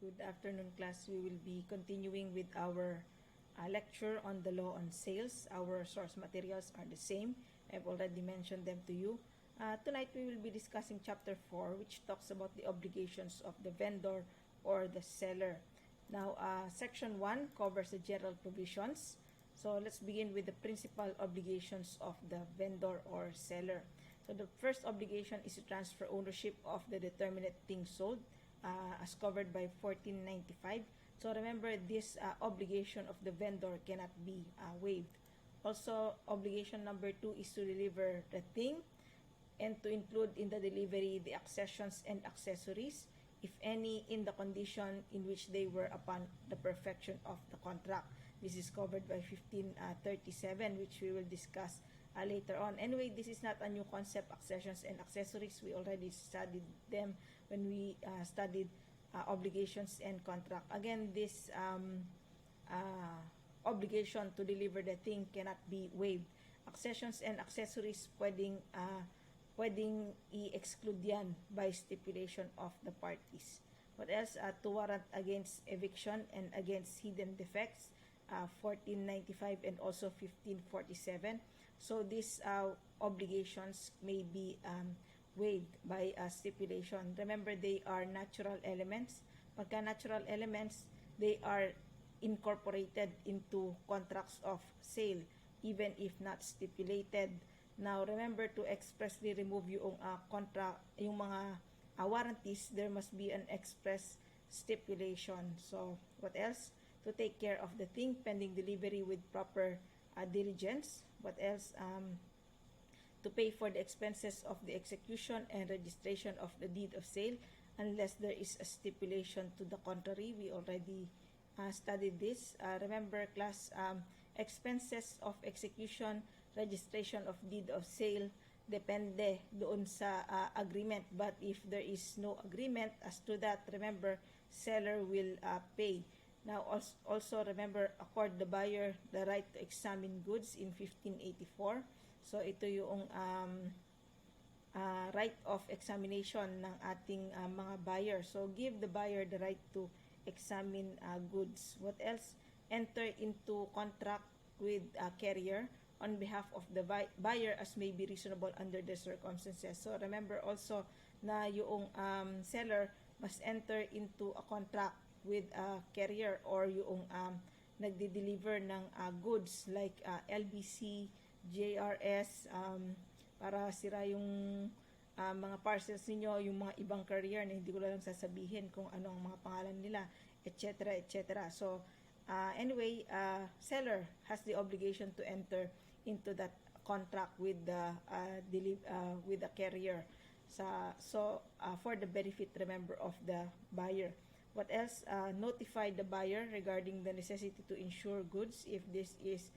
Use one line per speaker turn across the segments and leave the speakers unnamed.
Good afternoon, class. We will be continuing with our lecture on the law on sales. Our source materials are the same. I've already mentioned them to you. Tonight, we will be discussing Chapter 4, which talks about the obligations of the vendor or the seller. Now, Section 1 covers the general provisions. So, let's begin with the principal obligations of the vendor or seller. So, the first obligation is to transfer ownership of the determinate thing sold, as covered by 1495. So remember, this obligation of the vendor cannot be waived. Also, obligation number 2 is to deliver the thing and to include in the delivery the accessions and accessories, if any, in the condition in which they were upon the perfection of the contract. This is covered by 1537, which we will discuss later on. Anyway, this is not a new concept, accessions and accessories. We already studied them when we studied obligations and contract. Again, this obligation to deliver the thing cannot be waived. Accessions and accessories, pwedeng i-exclude yan by stipulation of the parties. What else? To warrant against eviction and against hidden defects, 1495 and also 1547. So these obligations may be waived by stipulation. Remember, they are natural elements. Pagka natural elements, they are incorporated into contracts of sale, even if not stipulated. Now, remember, to expressly remove yung contract, yung mga warranties, there must be an express stipulation. So, what else? To take care of the thing pending delivery with proper diligence. What else? To pay for the expenses of the execution and registration of the deed of sale unless there is a stipulation to the contrary. We already studied this. Remember, class, expenses of execution, registration of deed of sale, depende doon sa agreement. But if there is no agreement as to that, remember, seller will pay. Now, also remember, accord the buyer the right to examine goods in 1584. So, ito yung right of examination ng ating mga buyer. So, give the buyer the right to examine goods. What else? Enter into contract with a carrier on behalf of the buyer as may be reasonable under the circumstances. So, remember also na yung seller must enter into a contract with a carrier or yung nagde-deliver ng goods like LBC, JRS, para sira yung mga parcels ninyo, yung mga ibang carrier na hindi ko lang sasabihin kung ano ang mga pangalan nila, etc. etc. So, anyway, seller has the obligation to enter into that contract with the carrier. For the benefit, remember, of the buyer. What else? Notify the buyer regarding the necessity to insure goods if this is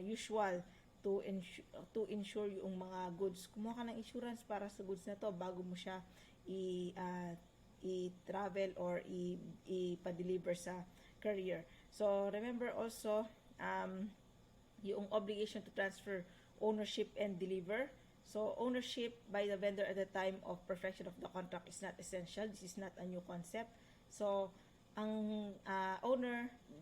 usual to insure yung mga goods. Kumuha ka ng insurance para sa goods na to bago mo siya i-travel or i-deliver sa courier. So, remember also yung obligation to transfer ownership and deliver. So, ownership by the vendor at the time of perfection of the contract is not essential. This is not a new concept. So, ang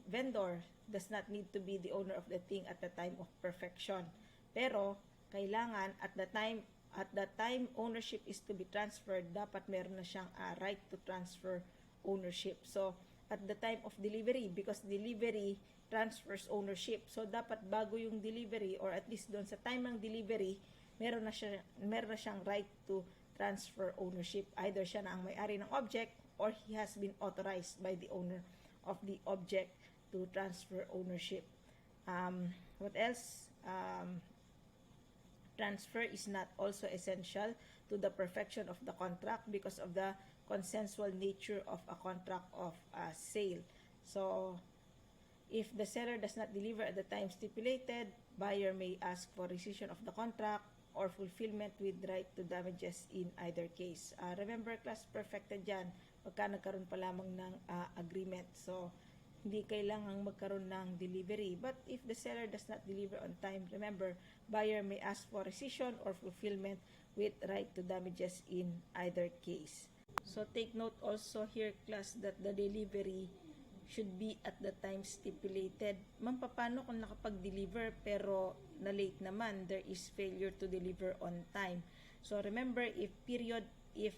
vendor does not need to be the owner of the thing at the time of perfection. Pero, kailangan at the time ownership is to be transferred, dapat meron na siyang right to transfer ownership. So, at the time of delivery, because delivery transfers ownership. So, dapat bago yung delivery or at least doon sa time ng delivery, meron na siyang right to transfer ownership. Either siya na ang may-ari ng object or he has been authorized by the owner of the object to transfer ownership. What else? Transfer is not also essential to the perfection of the contract because of the consensual nature of a contract of sale. So, if the seller does not deliver at the time stipulated, buyer may ask for rescission of the contract or fulfillment with right to damages in either case. Remember, class, perfected yan pagka nagkaroon pa lamang ng agreement. So, hindi kailangang magkaroon ng delivery. But if the seller does not deliver on time, remember, buyer may ask for rescission or fulfillment with right to damages in either case. So take note also here, class, that the delivery should be at the time stipulated. Ma'am, paano kung nakapag-deliver pero na-late naman, there is failure to deliver on time? So remember, if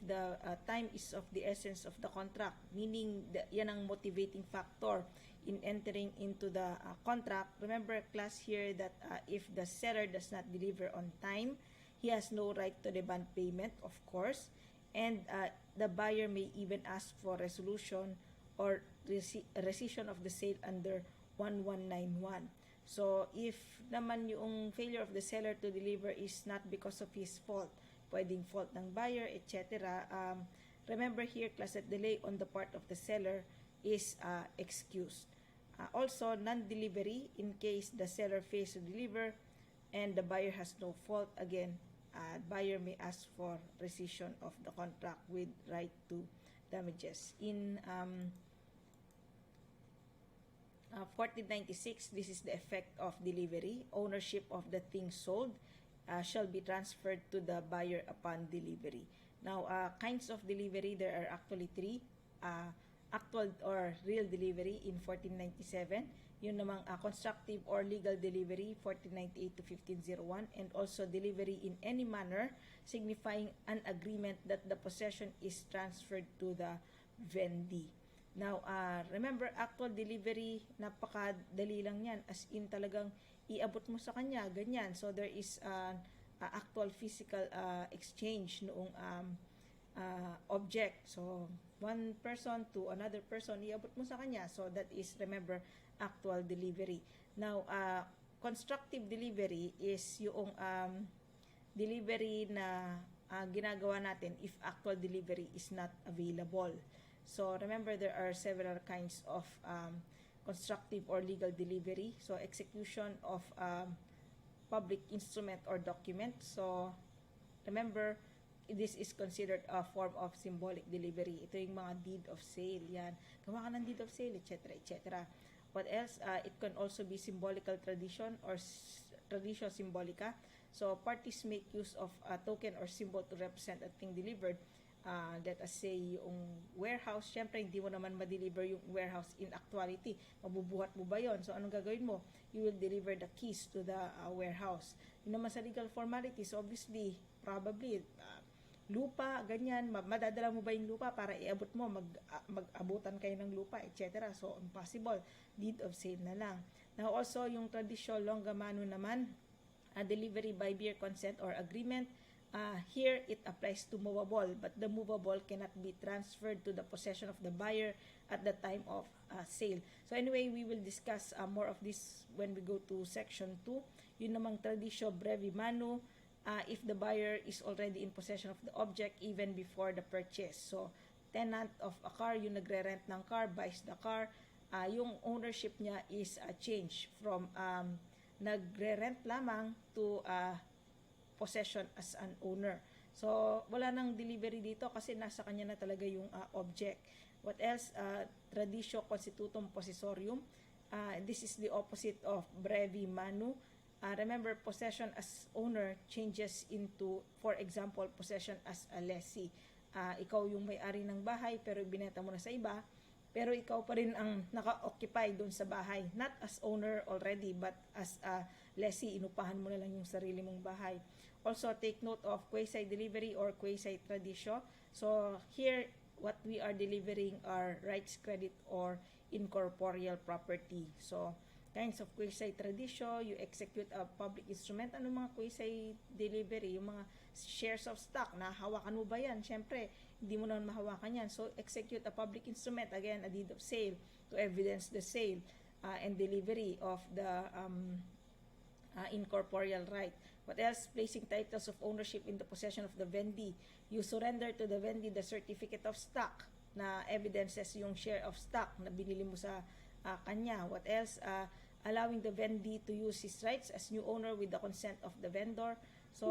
the time is of the essence of the contract, meaning yan ang motivating factor in entering into the contract. Remember, class, here that if the seller does not deliver on time, he has no right to demand payment, of course, and the buyer may even ask for resolution or rescission of the sale under 1191. So, if naman yung failure of the seller to deliver is not because of his fault, pwedeng fault ng buyer, etc., remember here, class, that delay on the part of the seller is excused. Also, non-delivery, in case the seller fails to deliver and the buyer has no fault, again, buyer may ask for rescission of the contract with right to damages. In 1496, this is the effect of delivery. Ownership of the thing sold shall be transferred to the buyer upon delivery. Now, kinds of delivery, there are actually three. Actual or real delivery in 1497. Yun namang constructive or legal delivery, 1498 to 1501. And also delivery in any manner, signifying an agreement that the possession is transferred to the vendee. Now, remember, actual delivery, napakadali lang yan. As in, talagang iabot mo sa kanya, ganyan. So, there is actual physical exchange noong object. So, one person to another person, iabot mo sa kanya. So, that is, remember, actual delivery. Now, constructive delivery is yung delivery na ginagawa natin if actual delivery is not available. So, remember, there are several kinds of constructive or legal delivery. So, execution of public instrument or document. So, remember, this is considered a form of symbolic delivery. Ito yung mga deed of sale. Yan. Gawa ka ng deed of sale, etc., etc. What else? It can also be symbolical tradition or traditio symbolica. So, parties make use of a token or symbol to represent a thing delivered. Let us say, yung warehouse, syempre hindi mo naman ma-deliver yung warehouse in actuality. Mabubuhat mo ba yun? So, anong gagawin mo? You will deliver the keys to the warehouse. Yun naman sa legal formalities, obviously, probably, lupa, ganyan, madadala mo ba yung lupa para iabot mo, mag-abutan kayo ng lupa, etc. So, impossible. Deed of sale na lang. Now, also, yung tradisyo longa mano naman, delivery by mere consent or agreement. Here, it applies to movable, but the movable cannot be transferred to the possession of the buyer at the time of sale. So anyway, we will discuss more of this when we go to section 2. Yun namang tradisyo brevi manu, if the buyer is already in possession of the object even before the purchase. So, tenant of a car, yung nagre-rent ng car, buys the car, yung ownership niya is changed from nagre-rent lamang to possession as an owner. So, wala nang delivery dito kasi nasa kanya na talaga yung object. What else? Traditio constitutum possessorium. This is the opposite of brevi manu. Remember, possession as owner changes into, for example, possession as a lessee. Ikaw yung may-ari ng bahay pero binenta mo na sa iba, pero ikaw pa rin ang naka-occupy doon sa bahay. Not as owner already, but as a lessee, inupahan mo na lang yung sarili mong bahay. Also, take note of quasi-delivery or quasi-tradisyo. So, here, what we are delivering are rights, credit, or incorporeal property. So, kinds of quasi-tradisyo, you execute a public instrument. Ano mga quasi-delivery? Yung mga shares of stock, nahawakan mo ba yan? Siyempre, hindi mo naman mahawakan yan. So, execute a public instrument, again, a deed of sale, to evidence the sale and delivery of the incorporeal right. What else? Placing titles of ownership in the possession of the vendee. You surrender to the vendee the certificate of stock na evidences yung share of stock na binili mo sa kanya. What else? Allowing the vendee to use his rights as new owner with the consent of the vendor. So,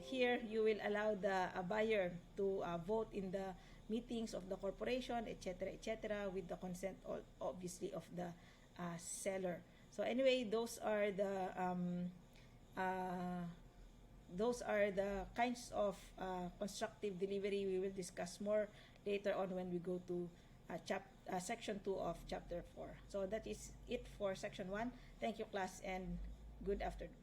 here, you will allow the buyer to vote in the meetings of the corporation, etc., etc., with the consent, obviously, of the seller. So, anyway, those are the those are the kinds of constructive delivery we will discuss more later on when we go to section 2 of chapter 4. So that is it for section 1. Thank you, class, and good afternoon.